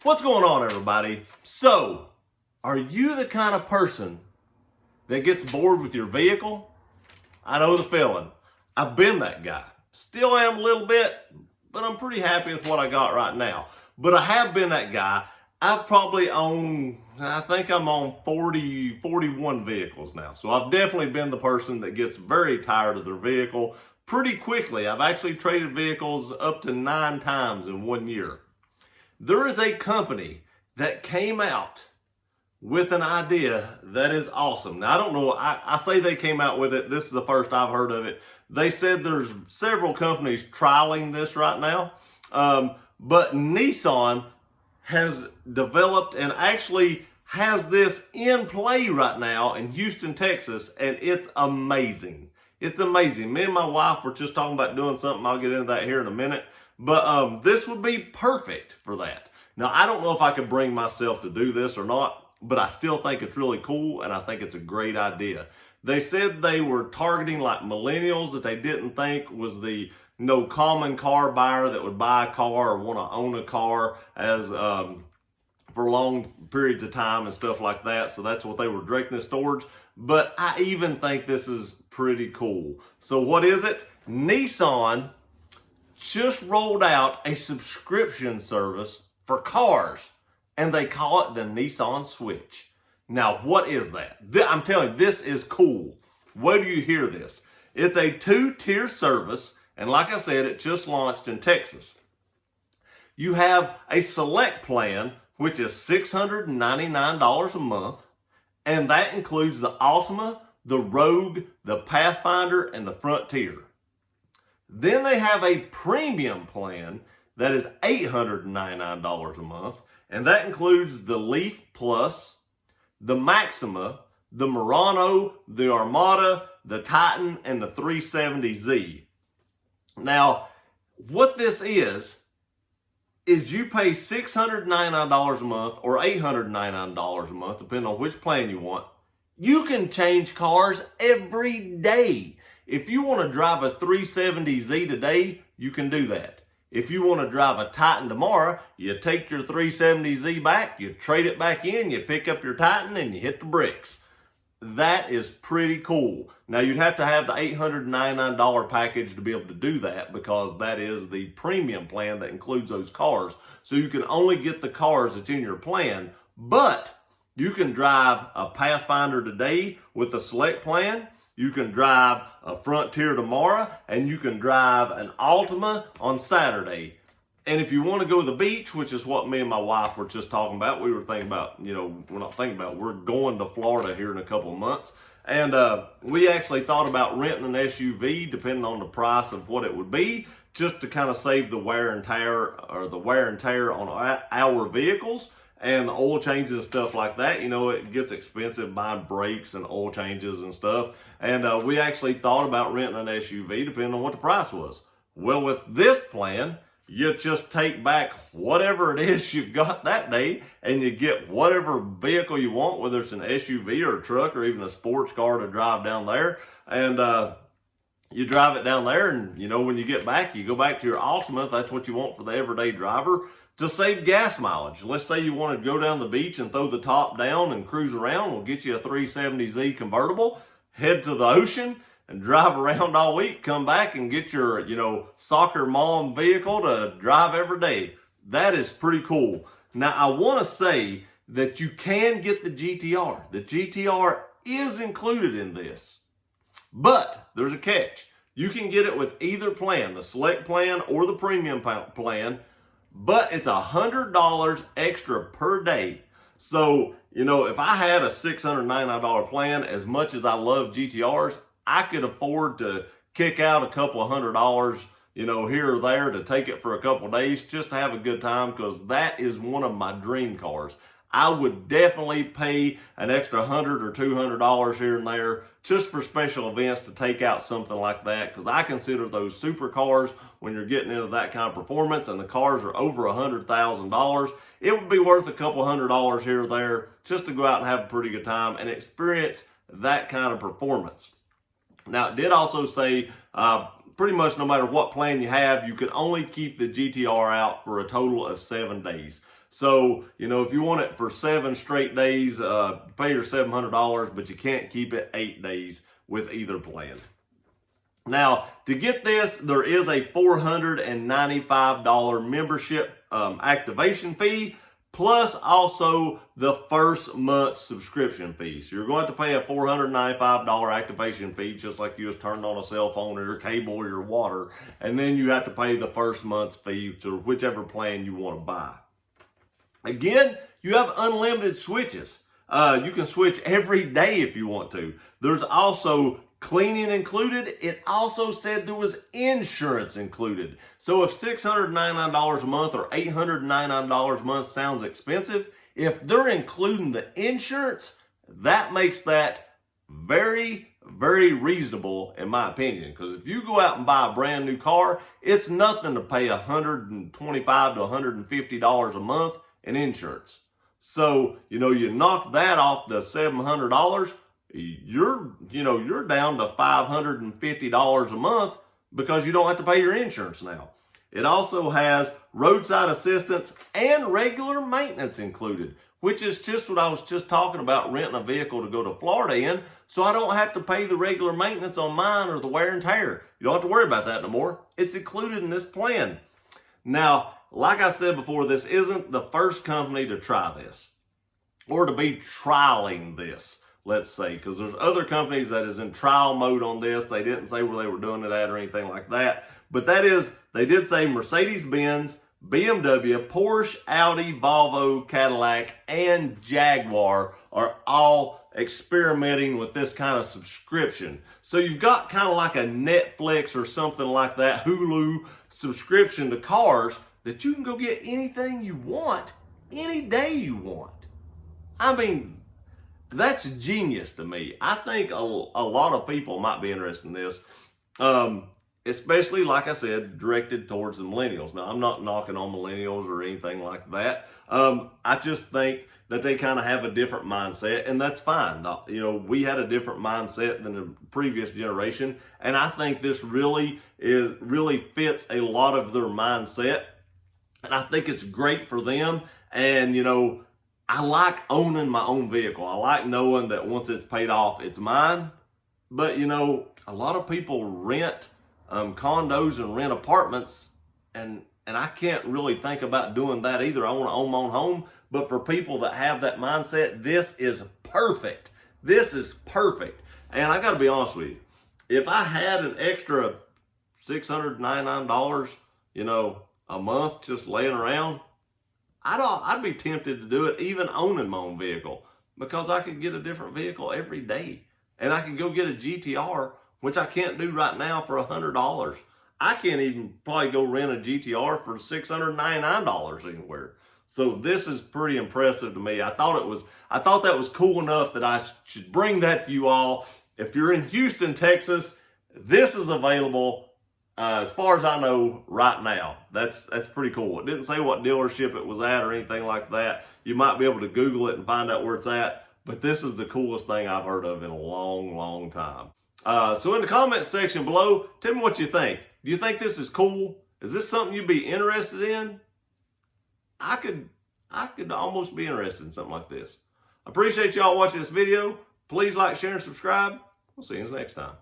What's going on, everybody? So, are you the kind of person that gets bored with your vehicle? I know the feeling. I've been that guy. Still am a little bit, but I'm pretty happy with what I got right now. But I have been that guy. I've probably owned, I think I'm on 41 vehicles now. So I've definitely been the person that gets very tired of their vehicle pretty quickly. I've actually traded vehicles up to 9 times in 1 year. There is a company that came out with an idea that is awesome. Now, I don't know, I say they came out with it. This is the first I've heard of it. They said there's several companies trialing this right now. But Nissan has developed and actually has this in play right now in Houston, Texas, and it's amazing. It's amazing. Me and my wife were just talking about doing something. I'll get into that here in a minute. But this would be perfect for that. Now, I don't know if I could bring myself to do this or not, but I still think it's really cool, and I think it's a great idea. They said they were targeting like millennials that they didn't think was the common car buyer that would buy a car or want to own a car as for long periods of time and stuff like that. So that's what they were directing this towards. But I even think this is pretty cool. So what is it? Nissan just rolled out a subscription service for cars, and they call it the Nissan Switch. Now, what is that? I'm telling you, this is cool. Where do you hear this? It's a 2-tier service, and like I said, it just launched in Texas. You have a select plan, which is $699 a month, and that includes the Altima, the Rogue, the Pathfinder, and the Frontier. Then they have a premium plan that is $899 a month, and that includes the Leaf Plus, the Maxima, the Murano, the Armada, the Titan, and the 370Z. Now, what this is you pay $699 a month or $899 a month, depending on which plan you want. You can change cars every day. If you want to drive a 370Z today, you can do that. If you want to drive a Titan tomorrow, you take your 370Z back, you trade it back in, you pick up your Titan, and you hit the bricks. That is pretty cool. Now, you'd have to have the $899 package to be able to do that, because that is the premium plan that includes those cars. So you can only get the cars that's in your plan, but you can drive a Pathfinder today with the select plan. You can drive a Frontier tomorrow, and you can drive an Altima on Saturday. And if you want to go to the beach, which is what me and my wife were just talking about, we were thinking about, we're going to Florida here in a couple of months. And we actually thought about renting an SUV, depending on the price of what it would be, just to kind of save the wear and tear on our vehicles. And the oil changes and stuff like that, it gets expensive buying brakes and oil changes and stuff. And we actually thought about renting an SUV depending on what the price was. Well, with this plan, you just take back whatever it is you've got that day, and you get whatever vehicle you want, whether it's an SUV or a truck or even a sports car to drive down there. And you drive it down there, and when you get back, you go back to your Altima if that's what you want for the everyday driver, to save gas mileage. Let's say you want to go down the beach and throw the top down and cruise around. We'll get you a 370Z convertible, head to the ocean, and drive around all week, come back and get your, soccer mom vehicle to drive every day. That is pretty cool. Now, I want to say that you can get the GTR. The GTR is included in this, but there's a catch. You can get it with either plan, the select plan or the premium plan, but it's $100 extra per day. So, if I had a $699 plan, as much as I love GTRs, I could afford to kick out a couple of $100, here or there to take it for a couple of days just to have a good time, because that is one of my dream cars. I would definitely pay an extra $100 or $200 here and there just for special events to take out something like that, because I consider those supercars, when you're getting into that kind of performance and the cars are over $100,000, it would be worth a couple $100 here or there just to go out and have a pretty good time and experience that kind of performance. Now, it did also say pretty much no matter what plan you have, you can only keep the GTR out for a total of 7 days. So, you know, if you want it for 7 straight days, pay your $700, but you can't keep it 8 days with either plan. Now, to get this, there is a $495 membership activation fee, plus also the first month subscription fee. So you're going to pay a $495 activation fee, just like you was turning on a cell phone or your cable or your water. And then you have to pay the first month's fee to whichever plan you want to buy. Again, you have unlimited switches. You can switch every day if you want to. There's also cleaning included. It also said there was insurance included. So if $699 a month or $899 a month sounds expensive, if they're including the insurance, that makes that very, very reasonable in my opinion. Because if you go out and buy a brand new car, it's nothing to pay $125 to $150 a month in insurance. So, you know, you knock that off the $700, you're down to $550 a month because you don't have to pay your insurance now. It also has roadside assistance and regular maintenance included, which is just what I was just talking about, renting a vehicle to go to Florida in, so I don't have to pay the regular maintenance on mine or the wear and tear. You don't have to worry about that no more. It's included in this plan. Now, like I said before, this isn't the first company to try this or to be trialing this, let's say, because there's other companies that is in trial mode on this. They didn't say where they were doing it at or anything like that. But that is, they did say Mercedes-Benz, BMW, Porsche, Audi, Volvo, Cadillac, and Jaguar are all experimenting with this kind of subscription. So you've got kind of like a Netflix or something like that, Hulu subscription to cars that you can go get anything you want, any day you want. I mean, that's genius to me. I think a lot of people might be interested in this, especially, like I said, directed towards the millennials. Now, I'm not knocking on millennials or anything like that. I just think that they kind of have a different mindset, and that's fine. You know, we had a different mindset than the previous generation, and I think this really fits a lot of their mindset, and I think it's great for them. And, you know, I like owning my own vehicle. I like knowing that once it's paid off, it's mine. But, you know, a lot of people rent condos and rent apartments, and I can't really think about doing that either. I want to own my own home. But for people that have that mindset, this is perfect. This is perfect. And I got to be honest with you. If I had an extra $699, you know, a month just laying around, I'd be tempted to do it even owning my own vehicle, because I could get a different vehicle every day. And I can go get a GTR, which I can't do right now for $100. I can't even probably go rent a GTR for $699 anywhere. So this is pretty impressive to me. I thought that was cool enough that I should bring that to you all. If you're in Houston, Texas, this is available as far as I know right now. That's pretty cool. It didn't say what dealership it was at or anything like that. You might be able to Google it and find out where it's at. But this is the coolest thing I've heard of in a long, long time. So in the comments section below, tell me what you think. Do you think this is cool? Is this something you'd be interested in? I could almost be interested in something like this. I appreciate y'all watching this video. Please like, share, and subscribe. We'll see you next time.